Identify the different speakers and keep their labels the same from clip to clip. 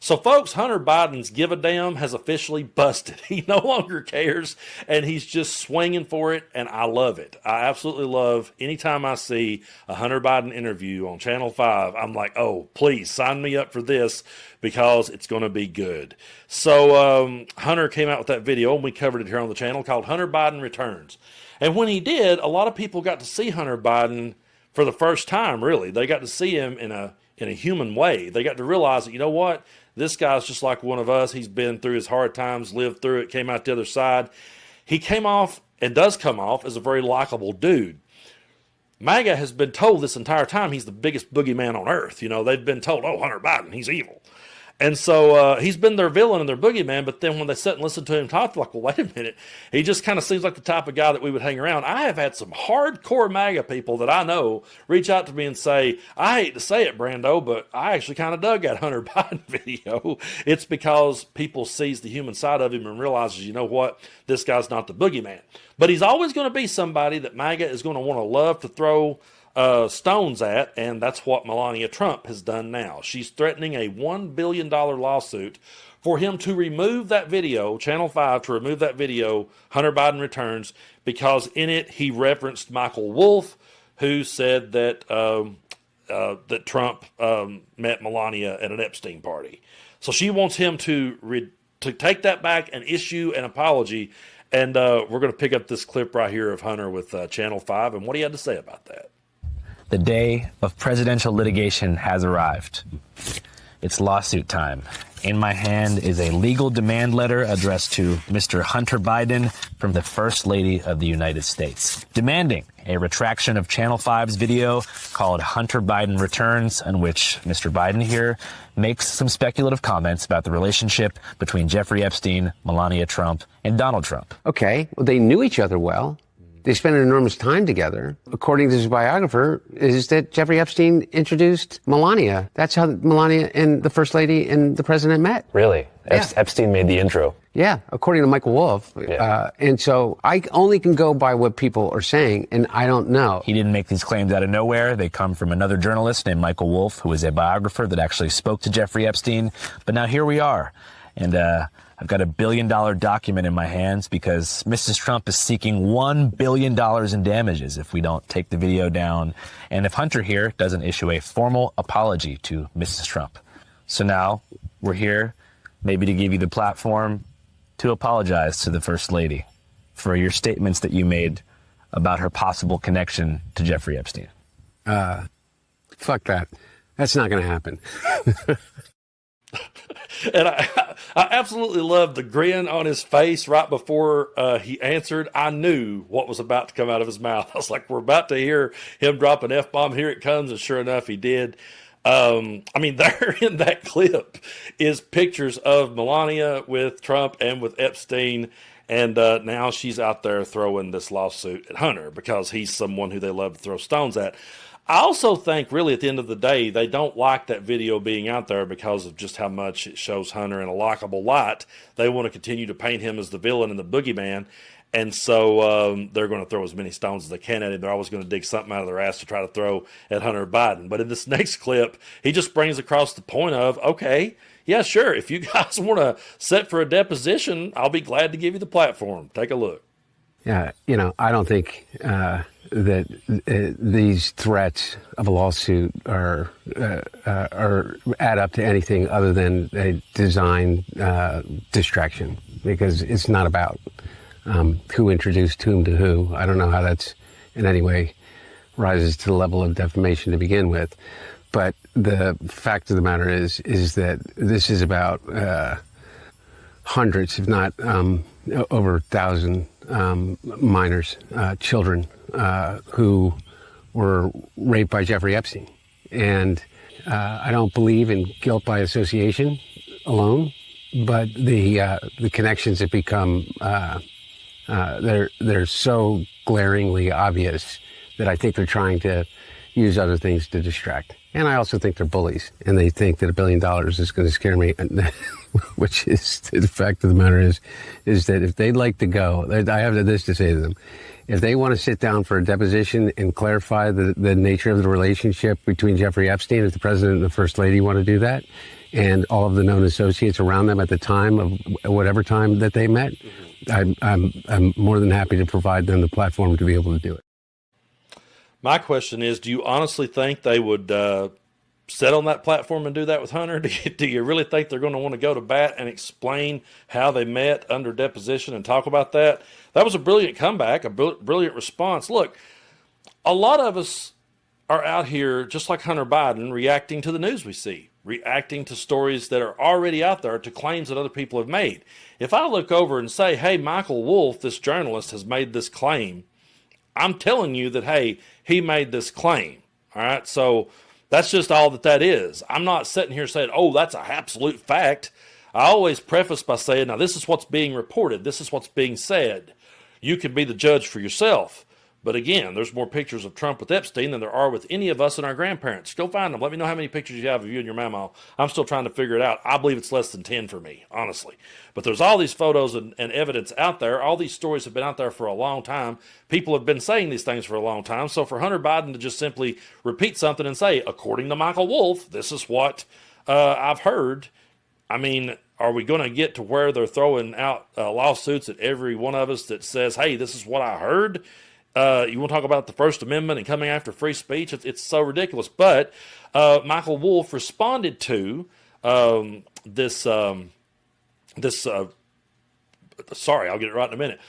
Speaker 1: So, folks, Hunter Biden's give a damn has officially busted. He no longer cares, and he's just swinging for it, and I love it. I absolutely love anytime I see a Hunter Biden interview on Channel 5, I'm like, oh, please sign me up for this because it's going to be good. So Hunter came out with that video, and we covered it here on the channel, called Hunter Biden Returns. And when he did, a lot of people got to see Hunter Biden for the first time, really. They got to see him in a human way. They got to realize that, you know what? This guy's just like one of us. He's been through his hard times, lived through it, came out the other side. He came off and does come off as a very likable dude. MAGA has been told this entire time he's the biggest boogeyman on earth. You know, they've been told, oh, Hunter Biden, he's evil. And so he's been their villain and their boogeyman, but then when they sit and listen to him talk, they're like, well, wait a minute. He just kind of seems like the type of guy that we would hang around. I have had some hardcore MAGA people that I know reach out to me and say, I hate to say it, Brando, but I actually kind of dug that Hunter Biden video. It's because people sees the human side of him and realizes, you know what, this guy's not the boogeyman. But he's always going to be somebody that MAGA is going to want to love to throw stones at, and that's what Melania Trump has done now. She's threatening a $1 billion lawsuit for him to remove that video, Channel 5 to remove that video, Hunter Biden Returns, because in it he referenced Michael Wolff, who said that that Trump met Melania at an Epstein party. So she wants him to take that back and issue an apology, and we're going to pick up this clip right here of Hunter with Channel 5 and what he had to say about that.
Speaker 2: The day of presidential litigation has arrived. It's lawsuit time. In my hand is a legal demand letter addressed to Mr. Hunter Biden from the First Lady of the United States, demanding a retraction of Channel 5's video called Hunter Biden Returns, in which Mr. Biden here makes some speculative comments about the relationship between Jeffrey Epstein, Melania Trump, and Donald Trump.
Speaker 3: Okay, well, they knew each other well. They spent an enormous time together. According to his biographer, is that Jeffrey Epstein introduced Melania. That's how Melania and the First Lady and the president met.
Speaker 2: Really?
Speaker 3: Yeah.
Speaker 2: Epstein made the intro.
Speaker 3: Yeah, according to Michael Wolff.
Speaker 2: Yeah.
Speaker 3: And so I only can go by what people are saying, and I don't know.
Speaker 2: He didn't make these claims out of nowhere. They come from another journalist named Michael Wolff, who is a biographer that actually spoke to Jeffrey Epstein. But now here we are. And I've got $1 billion document in my hands because Mrs. Trump is seeking $1 billion in damages if we don't take the video down and if Hunter here doesn't issue a formal apology to Mrs. Trump. So now we're here maybe to give you the platform to apologize to the First Lady for your statements that you made about her possible connection to Jeffrey Epstein.
Speaker 3: Fuck that. That's not going to happen.
Speaker 1: And I absolutely loved the grin on his face right before he answered. I knew what was about to come out of his mouth. I was like, we're about to hear him drop an F-bomb. Here it comes. And sure enough, he did. I mean, there in that clip is pictures of Melania with Trump and with Epstein. And now she's out there throwing this lawsuit at Hunter because he's someone who they love to throw stones at. I also think, really, at the end of the day, they don't like that video being out there because of just how much it shows Hunter in a likable light. They want to continue to paint him as the villain and the boogeyman, and so they're going to throw as many stones as they can at him. They're always going to dig something out of their ass to try to throw at Hunter Biden. But in this next clip, he just brings across the point of, okay, yeah, sure, if you guys want to set for a deposition, I'll be glad to give you the platform. Take a look.
Speaker 3: Yeah, you know, I don't think that these threats of a lawsuit are add up to anything other than a design distraction, because it's not about who introduced whom to who. I don't know how that's in any way rises to the level of defamation to begin with, but the fact of the matter is that this is about hundreds, if not over 1,000 minors, children who were raped by Jeffrey Epstein. And I don't believe in guilt by association alone, but the connections have become they're so glaringly obvious that I think they're trying to use other things to distract. And I also think they're bullies, and they think that $1 billion is going to scare me, which is the fact of the matter is that if they'd like to go, I have this to say to them. If they want to sit down for a deposition and clarify the nature of the relationship between Jeffrey Epstein, if the president and the first lady want to do that, and all of the known associates around them at the time of whatever time that they met, I'm more than happy to provide them the platform to be able to do it.
Speaker 1: My question is, do you honestly think they would sit on that platform and do that with Hunter? Do you really think they're going to want to go to bat and explain how they met under deposition and talk about that? That was a brilliant comeback, a brilliant response. Look, a lot of us are out here, just like Hunter Biden, reacting to the news we see, reacting to stories that are already out there, to claims that other people have made. If I look over and say, hey, Michael Wolff, this journalist, has made this claim, I'm telling you that, hey, he made this claim. All right. So that's just all that is. I'm not sitting here saying, oh, that's an absolute fact. I always preface by saying, now, this is what's being reported. This is what's being said. You can be the judge for yourself. But again, there's more pictures of Trump with Epstein than there are with any of us and our grandparents. Go find them. Let me know how many pictures you have of you and your mama. I'm still trying to figure it out. I believe it's less than 10 for me, honestly. But there's all these photos and evidence out there. All these stories have been out there for a long time. People have been saying these things for a long time. So for Hunter Biden to just simply repeat something and say, according to Michael Wolff, this is what I've heard. I mean, are we going to get to where they're throwing out lawsuits at every one of us that says, hey, this is what I heard? You want to talk about the First Amendment and coming after free speech? It's so ridiculous. But Michael Wolff responded to this. Sorry, I'll get it right in a minute.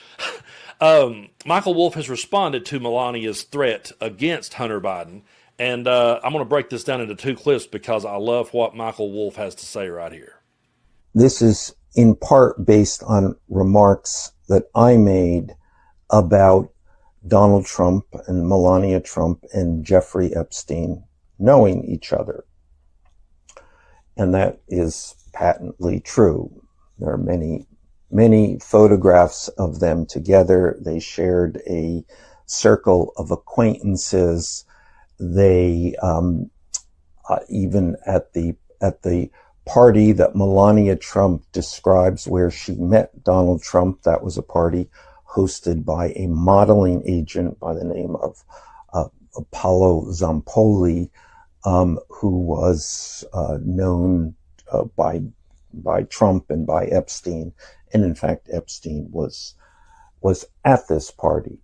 Speaker 1: Michael Wolff has responded to Melania's threat against Hunter Biden. And I'm going to break this down into two clips because I love what Michael Wolff has to say right here.
Speaker 4: This is in part based on remarks that I made about Donald Trump and Melania Trump and Jeffrey Epstein knowing each other. And that is patently true. There are many, many photographs of them together. They shared a circle of acquaintances. They, even at the party that Melania Trump describes where she met Donald Trump, that was a party hosted by a modeling agent by the name of Paolo Zampoli, who was known by Trump and by Epstein. And in fact, Epstein was at this party.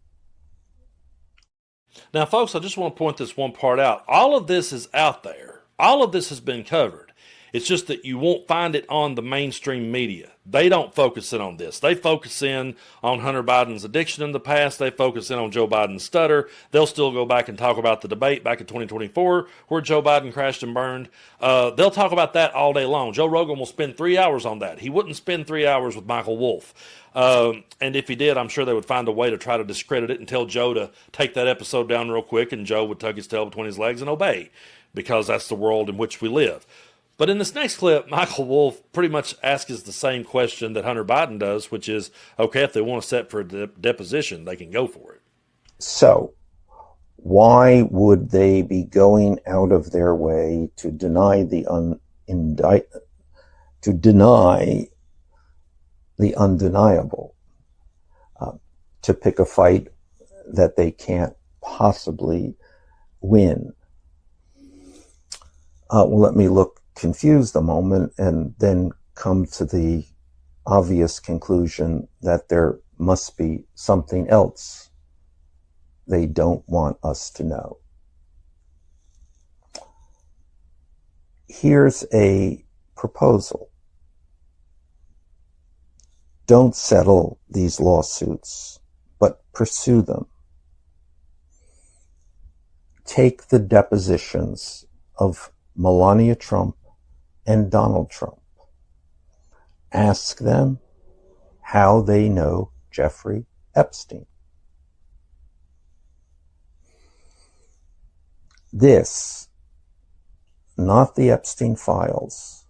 Speaker 1: Now, folks, I just want to point this one part out. All of this is out there. All of this has been covered. It's just that you won't find it on the mainstream media. They don't focus in on this. They focus in on Hunter Biden's addiction in the past. They focus in on Joe Biden's stutter. They'll still go back and talk about the debate back in 2024 where Joe Biden crashed and burned. They'll talk about that all day long. Joe Rogan will spend 3 hours on that. He wouldn't spend 3 hours with Michael Wolff. And if he did, I'm sure they would find a way to try to discredit it and tell Joe to take that episode down real quick, and Joe would tuck his tail between his legs and obey, because that's the world in which we live. But in this next clip, Michael Wolff pretty much asks the same question that Hunter Biden does, which is, okay, if they want to set for a deposition, they can go for it.
Speaker 4: So why would they be going out of their way to deny the undeniable, to pick a fight that they can't possibly win? Well, let me look confused a moment and then come to the obvious conclusion that there must be something else they don't want us to know. Here's a proposal. Don't settle these lawsuits, but pursue them. Take the depositions of Melania Trump and Donald Trump. Ask them how they know Jeffrey Epstein. This, not the Epstein files,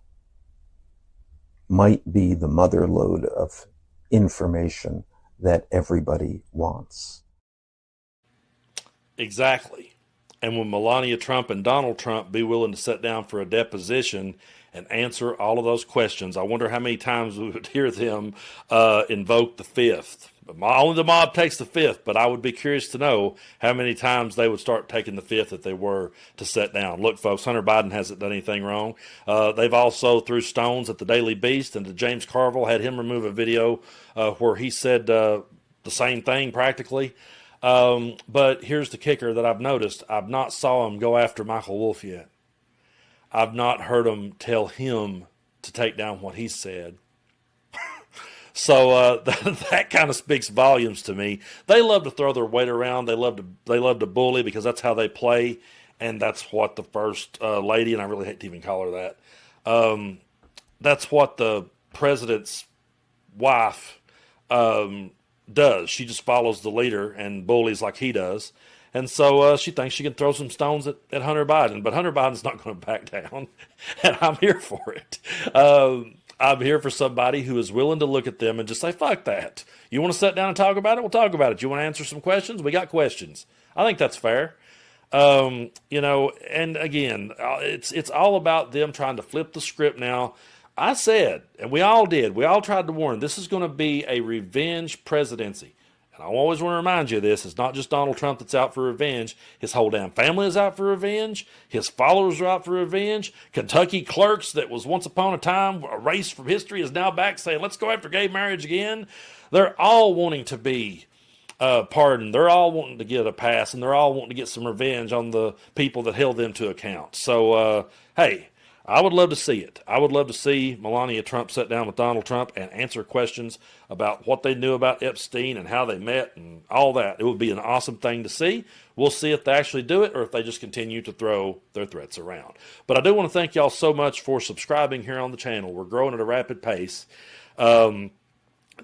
Speaker 4: might be the mother lode of information that everybody wants.
Speaker 1: Exactly. And when Melania Trump and Donald Trump be willing to sit down for a deposition and answer all of those questions, I wonder how many times we would hear them invoke the fifth. only the mob takes the fifth, but I would be curious to know how many times they would start taking the fifth if they were to sit down. Look, folks, Hunter Biden hasn't done anything wrong. They've also threw stones at the Daily Beast, and to James Carville, had him remove a video where he said the same thing practically. But here's the kicker that I've noticed. I've not saw him go after Michael Wolff yet. I've not heard him tell him to take down what he said. So that kind of speaks volumes to me. They love to throw their weight around. They love to bully because that's how they play, and that's what the first lady, and I really hate to even call her that. That's what the president's wife does. She just follows the leader and bullies like he does. And so she thinks she can throw some stones at Hunter Biden, but Hunter Biden's not going to back down, and I'm here for it. I'm here for somebody who is willing to look at them and just say, fuck that. You want to sit down and talk about it? We'll talk about it. You want to answer some questions? We got questions. I think that's fair. And again, it's all about them trying to flip the script now. I said, and we all did, we all tried to warn, this is going to be a revenge presidency. And I always want to remind you of this. It's not just Donald Trump that's out for revenge. His whole damn family is out for revenge. His followers are out for revenge. Kentucky clerks that was once upon a time erased from history is now back saying, let's go after gay marriage again. They're all wanting to be pardoned. They're all wanting to get a pass, and they're all wanting to get some revenge on the people that held them to account. So, hey, I would love to see it. I would love to see Melania Trump sit down with Donald Trump and answer questions about what they knew about Epstein and how they met and all that. It would be an awesome thing to see. We'll see if they actually do it or if they just continue to throw their threats around. But I do want to thank y'all so much for subscribing here on the channel. We're growing at a rapid pace.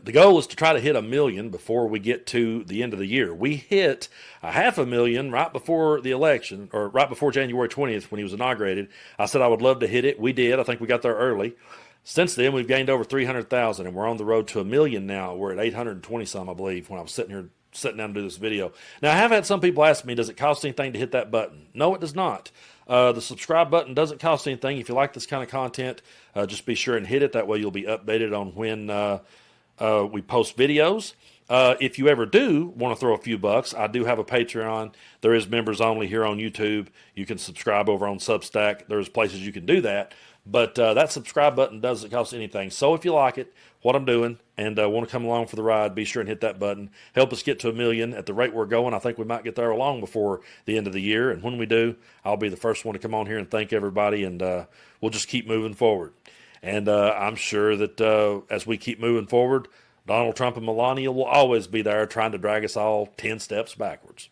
Speaker 1: The goal is to try to hit 1 million before we get to the end of the year. We hit 500,000 right before the election, or right before January 20th when he was inaugurated. I said I would love to hit it. We did. I think we got there early. Since then, we've gained over 300,000, and we're on the road to 1 million now. We're at 820 some, I believe, when I was sitting down to do this video. Now, I have had some people ask me, does it cost anything to hit that button? No, it does not. The subscribe button doesn't cost anything. If you like this kind of content, just be sure and hit it. That way you'll be updated on when we post videos. If you ever do want to throw a few bucks, I do have a Patreon. There is members only here on YouTube. You can subscribe over on Substack. There's places you can do that. But that subscribe button doesn't cost anything. So if you like it, what I'm doing, and want to come along for the ride, be sure and hit that button. Help us get to 1 million. At the rate we're going, I think we might get there long before the end of the year. And when we do, I'll be the first one to come on here and thank everybody, and we'll just keep moving forward. And I'm sure that as we keep moving forward, Donald Trump and Melania will always be there trying to drag us all 10 steps backwards.